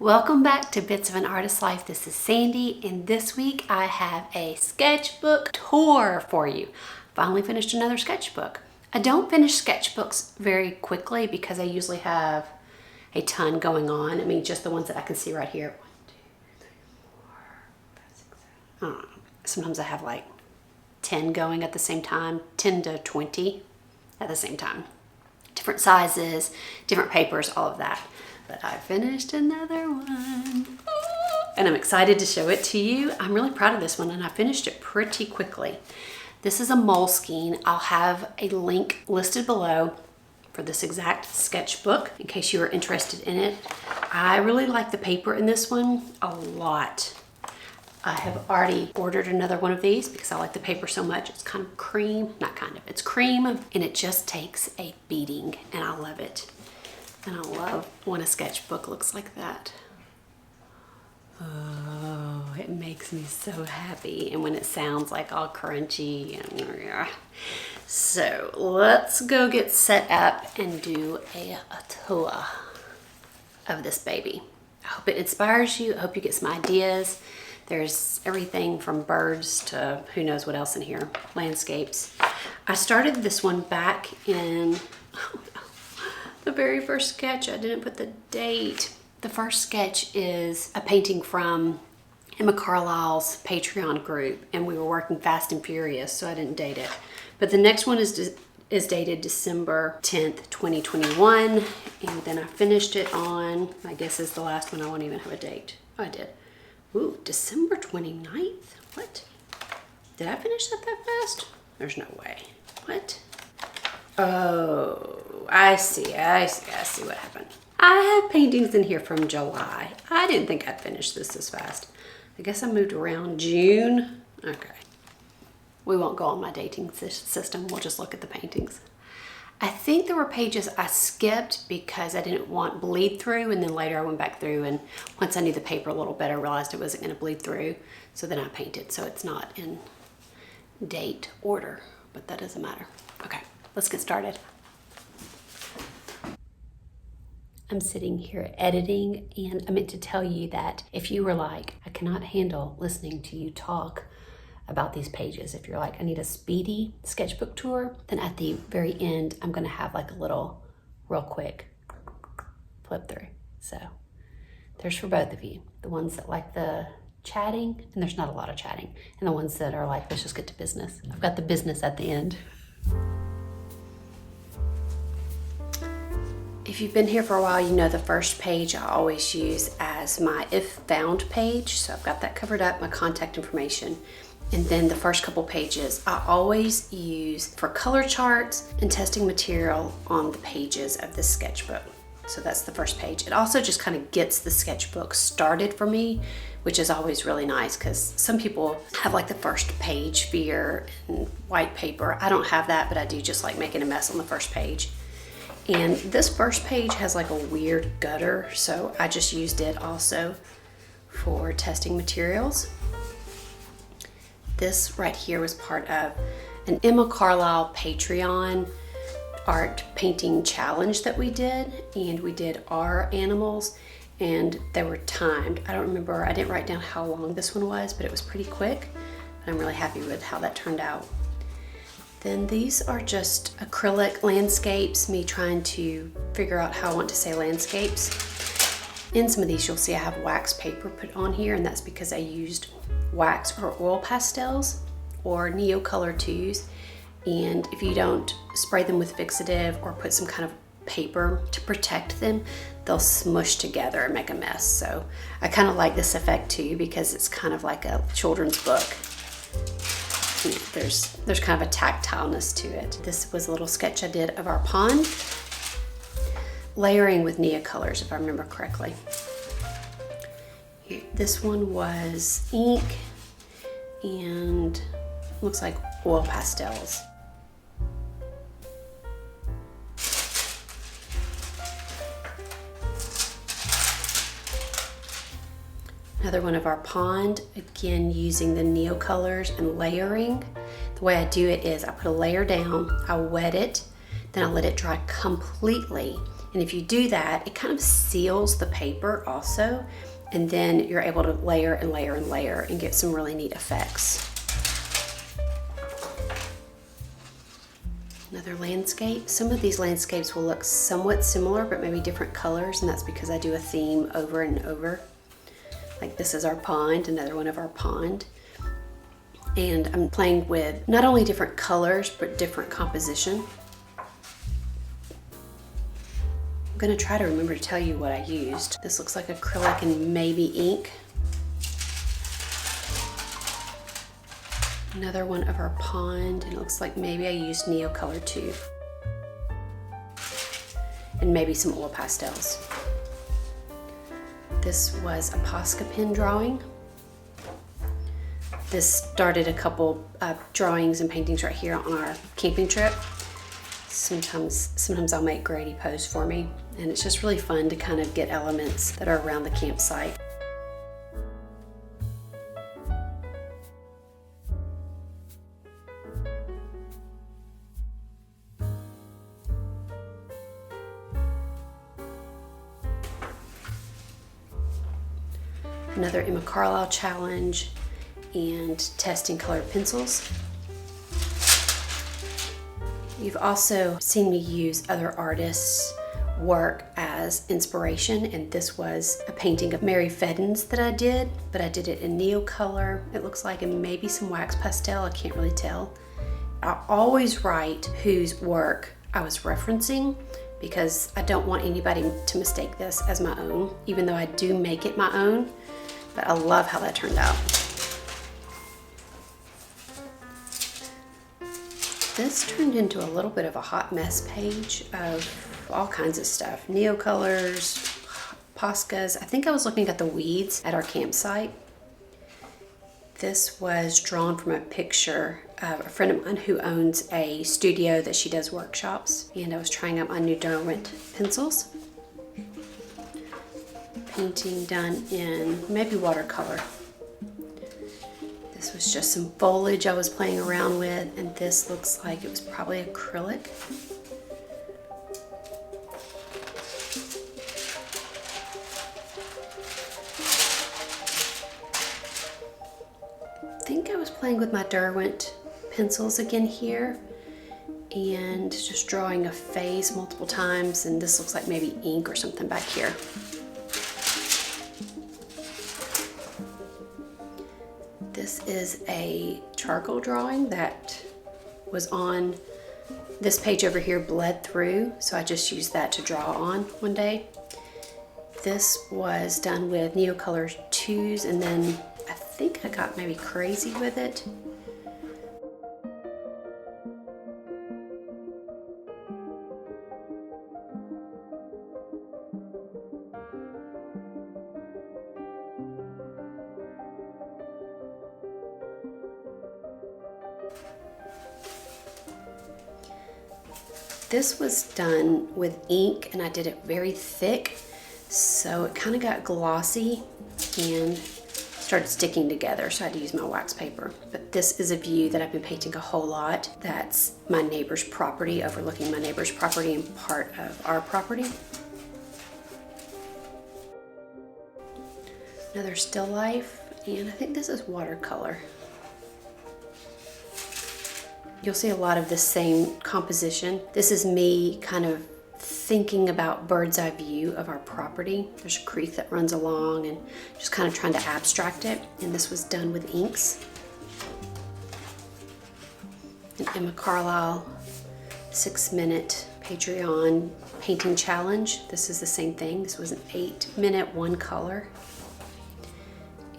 Welcome back to Bits of an Artist's Life. This is Sandy, and this week I have a sketchbook tour for you. Finally finished another sketchbook. I don't finish sketchbooks very quickly because I usually have a ton going on. I mean, just the ones that I can see right here. 1, 2, 3, 4, 5, 6, 7. Sometimes I have like 10 going at the same time, 10 to 20 at the same time. Different sizes, different papers, all of that. But I finished another one and I'm excited to show it to you. I'm really proud of this one and I finished it pretty quickly. This is a Moleskine. I'll have a link listed below for this exact sketchbook in case you are interested in it. I really like the paper in this one a lot. I have already ordered another one of these because I like the paper so much. It's kind of cream, not kind of, it's cream, and it just takes a beating and I love it. And I love when a sketchbook looks like that. Oh, it makes me so happy. And when it sounds like all crunchy and yeah. So let's go get set up and do a tour of this baby. I hope it inspires you. I hope you get some ideas. There's everything from birds to who knows what else in here. Landscapes. I started this one back in the very first sketch. I didn't put the date. The first sketch is a painting from Emma Carlisle's Patreon group, and we were working fast and furious, so I didn't date it. But the next one is dated December 10th, 2021, and then I finished it on, I guess is the last one. I won't even have a date. Oh, I did. Ooh, December 29th? What? Did I finish that fast? There's no way. What? Oh, I see what happened. I have paintings in here from July. I didn't think I'd finish this fast. I guess I moved around June. Okay. We won't go on my dating system. We'll just look at the paintings. I think there were pages I skipped because I didn't want bleed through, and then later I went back through, and once I knew the paper a little better, I realized it wasn't going to bleed through, so then I painted, so it's not in date order, but that doesn't matter. Okay, let's get started. I'm sitting here editing, and I meant to tell you that if you were like, I cannot handle listening to you talk about these pages. If you're like, I need a speedy sketchbook tour, then at the very end, I'm gonna have like a little real quick flip through. So there's for both of you. The ones that like the chatting, and there's not a lot of chatting, and the ones that are like, let's just get to business. I've got the business at the end. If you've been here for a while, you know the first page I always use as my if found page. So I've got that covered up, my contact information. And then the first couple pages I always use for color charts and testing material on the pages of this sketchbook. So that's the first page. It also just kind of gets the sketchbook started for me, which is always really nice because some people have like the first page fear and white paper. I don't have that, but I do just like making a mess on the first page. And this first page has like a weird gutter, so I just used it also for testing materials. This right here was part of an Emma Carlisle Patreon art painting challenge that we did, and we did our animals and they were timed. I don't remember, I didn't write down how long this one was, but it was pretty quick. But I'm really happy with how that turned out. Then these are just acrylic landscapes, me trying to figure out how I want to say landscapes. In some of these you'll see I have wax paper put on here, and that's because I used wax or oil pastels or Neocolor 2s. And if you don't spray them with fixative or put some kind of paper to protect them, they'll smush together and make a mess. So I kind of like this effect too because it's kind of like a children's book. There's kind of a tactileness to it. This was a little sketch I did of our pond. Layering with Neocolors, if I remember correctly. This one was ink and looks like oil pastels. Another one of our pond, again using the Neocolors and layering. The way I do it is I put a layer down, I wet it, then I let it dry completely, And if you do that, it kind of seals the paper also, and then you're able to layer and layer and layer and get some really neat effects. Another landscape. Some of these landscapes will look somewhat similar, but maybe different colors, and that's because I do a theme over and over. Like this is our pond, another one of our pond. And I'm playing with not only different colors, but different composition. I'm gonna try to remember to tell you what I used. This looks like acrylic and maybe ink. Another one of our pond, and it looks like maybe I used Neo Color too. And maybe some oil pastels. This was a POSCA pen drawing. This started a couple drawings and paintings right here on our camping trip. Sometimes I'll make Grady pose for me, and it's just really fun to kind of get elements that are around the campsite. Another Emma Carlisle challenge and testing colored pencils. You've also seen me use other artists' work as inspiration, and this was a painting of Mary Fedden's that I did, but I did it in Neo Color, it looks like, and maybe some wax pastel, I can't really tell. I always write whose work I was referencing because I don't want anybody to mistake this as my own, even though I do make it my own. But I love how that turned out. This turned into a little bit of a hot mess page of all kinds of stuff. Neo Colors, POSCAs. I think I was looking at the weeds at our campsite. This was drawn from a picture of a friend of mine who owns a studio that she does workshops. And I was trying out my new DERWENT pencils. Painting done in maybe watercolor. This was just some foliage I was playing around with, and this looks like it was probably acrylic. I think I was playing with my Derwent pencils again here and just drawing a face multiple times, and this looks like maybe ink or something back here. This is a charcoal drawing that was on this page over here, bled through, so I just used that to draw on one day. This was done with Neo Color 2s, and then I think I got maybe crazy with it. This was done with ink, and I did it very thick, so it kind of got glossy and started sticking together, so I had to use my wax paper. But this is a view that I've been painting a whole lot. That's my neighbor's property, overlooking my neighbor's property and part of our property. Another still life, and I think this is watercolor. You'll see a lot of the same composition. This is me kind of thinking about bird's eye view of our property. There's a creek that runs along and just kind of trying to abstract it. And this was done with inks. An Emma Carlisle 6-minute Patreon painting challenge. This is the same thing. This was an 8-minute one color.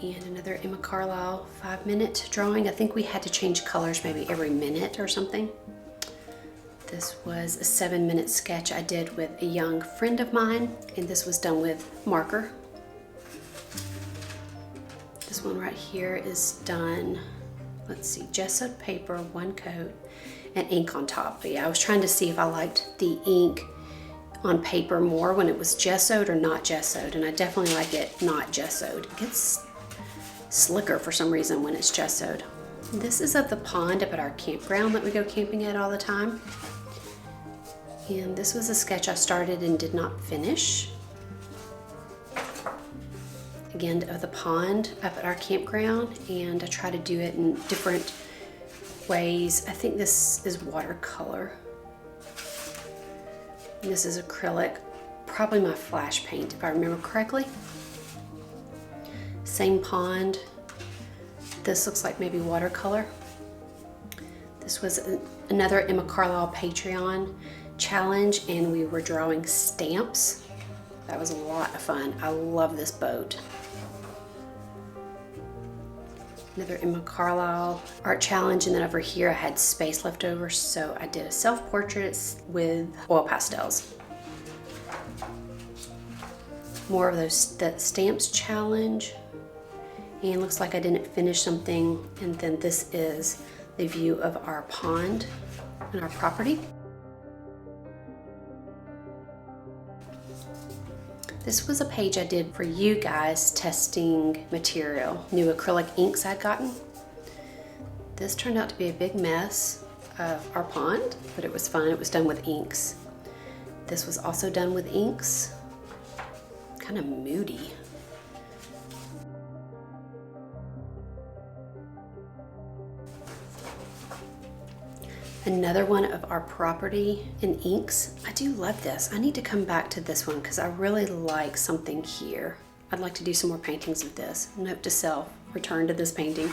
And another Emma Carlisle 5-minute drawing. I think we had to change colors maybe every minute or something. This was a 7-minute sketch I did with a young friend of mine, and this was done with marker. This one right here is done, let's see, gessoed paper, one coat, and ink on top. But yeah, I was trying to see if I liked the ink on paper more when it was gessoed or not gessoed, and I definitely like it not gessoed. It gets slicker for some reason when it's gessoed. This is of the pond up at our campground that we go camping at all the time. And this was a sketch I started and did not finish. Again, of the pond up at our campground, and I try to do it in different ways. I think this is watercolor. And this is acrylic, probably my flash paint if I remember correctly. Same pond. This looks like maybe watercolor. This was another Emma Carlisle Patreon challenge, and we were drawing stamps. That was a lot of fun. I love this boat. Another Emma Carlisle art challenge, and then over here I had space left over, so I did a self-portrait with oil pastels. More of those, that stamps challenge, and looks like I didn't finish something. And then this is the view of our pond and our property. This was a page I did for you guys testing material, new acrylic inks I'd gotten. This turned out to be a big mess of our pond, but it was fun. It was done with inks. This was also done with inks. Kind of moody. Another one of our property in inks. I do love this. I need to come back to this one because I really like something here. I'd like to do some more paintings of this. Note to self, return to this painting.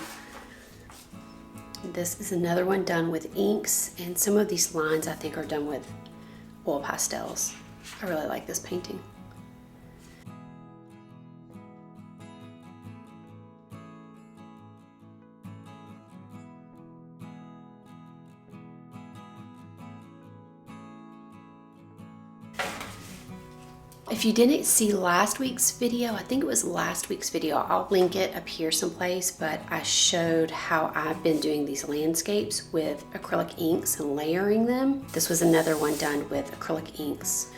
This is another one done with inks, and some of these lines I think are done with oil pastels. I really like this painting. If you didn't see last week's video, I think it was last week's video, I'll link it up here someplace, but I showed how I've been doing these landscapes with acrylic inks and layering them. This was another one done with acrylic inks.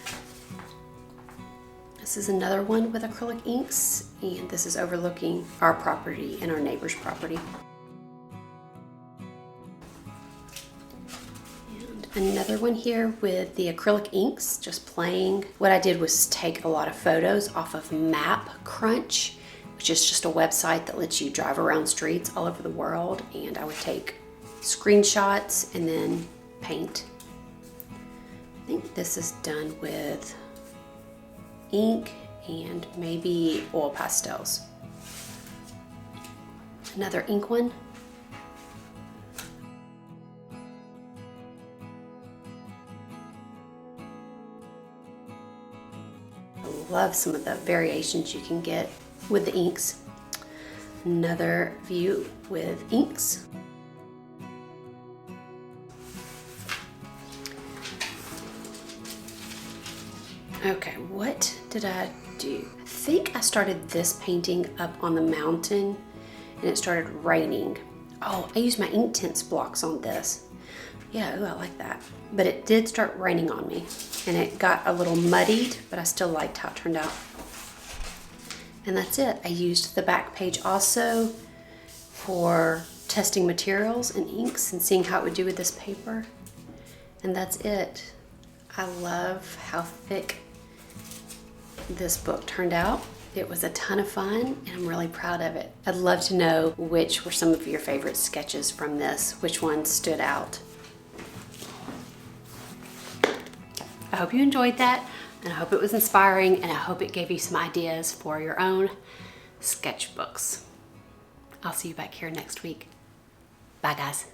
This is another one with acrylic inks, and this is overlooking our property and our neighbor's property. Another one here with the acrylic inks, just playing. What I did was take a lot of photos off of Map Crunch, which is just a website that lets you drive around streets all over the world, and I would take screenshots and then paint. I think this is done with ink and maybe oil pastels. Another ink one. Love some of the variations you can get with the inks. Another view with inks. Okay, what did I do? I think I started this painting up on the mountain and it started raining. Oh, I used my INKTENSE blocks on this. Yeah, ooh, I like that. But it did start raining on me and it got a little muddied, but I still liked how it turned out. And that's it. I used the back page also for testing materials and inks and seeing how it would do with this paper. And that's it. I love how thick this book turned out. It was a ton of fun and I'm really proud of it. I'd love to know which were some of your favorite sketches from this, which ones stood out. I hope you enjoyed that, and I hope it was inspiring, and I hope it gave you some ideas for your own sketchbooks. I'll see you back here next week. Bye, guys.